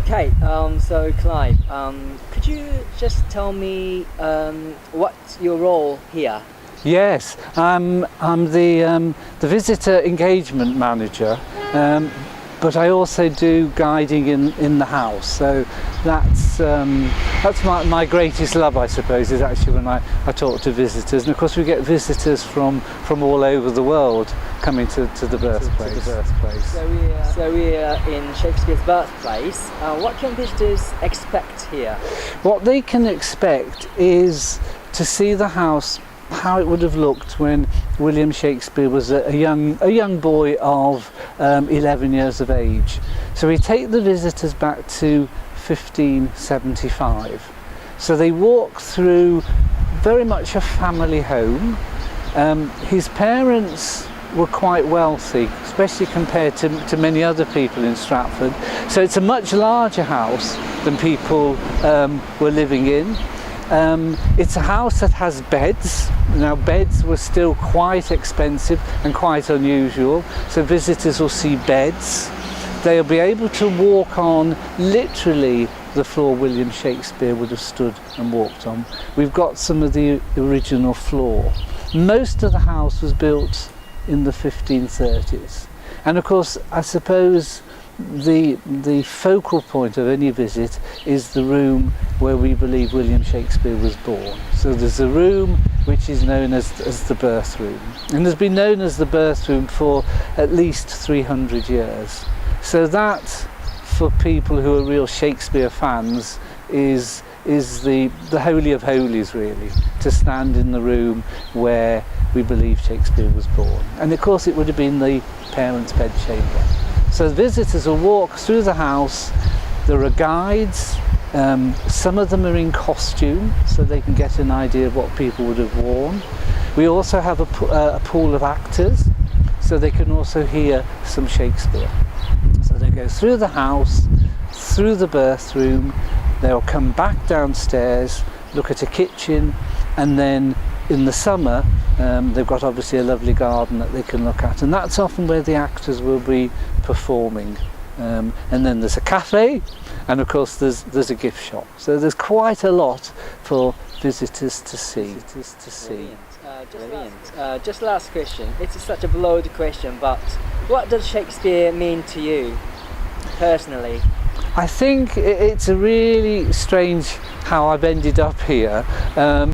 Okay, so Clive, could you just tell me what's your role here? Yes, I'm the visitor engagement manager, but I also do guiding in the house. So that's my greatest love, I suppose, is actually when I talk to visitors. And of course we get visitors from all over the world coming to the birthplace. So we're in Shakespeare's Birthplace. What can visitors expect here? What they can expect is to see the house how it would have looked when William Shakespeare was a young boy of 11 years of age. So we take the visitors back to 1575. So they walk through very much a family home. His parents were quite wealthy, especially compared to many other people in Stratford. So it's a much larger house than people were living in. It's a house that has beds. Now beds were still quite expensive and quite unusual, so visitors will see beds. They'll be able to walk on literally the floor William Shakespeare would have stood and walked on. We've got some of the original floor. Most of the house was built in the 1530s, and of course I suppose the focal point of any visit is the room where we believe William Shakespeare was born. So there's a room which is known as the birth room, and has been known as the birth room for at least 300 years. So that, for people who are real Shakespeare fans, is the holy of holies, really, to stand in the room where we believe Shakespeare was born. And of course it would have been the parents' bedchamber. So visitors will walk through the house. There are guides. Some of them are in costume, so they can get an idea of what people would have worn. We also have a pool of actors, so they can also hear some Shakespeare. So they go through the house, through the birth room, they'll come back downstairs, look at a kitchen, and then in the summer they've got obviously a lovely garden that they can look at, and that's often where the actors will be performing. And then there's a cafe, and of course there's a gift shop. So there's quite a lot for visitors to see. Brilliant. Just last question. It's such a broad question, but what does Shakespeare mean to you personally? I think it's a really strange how I've ended up here.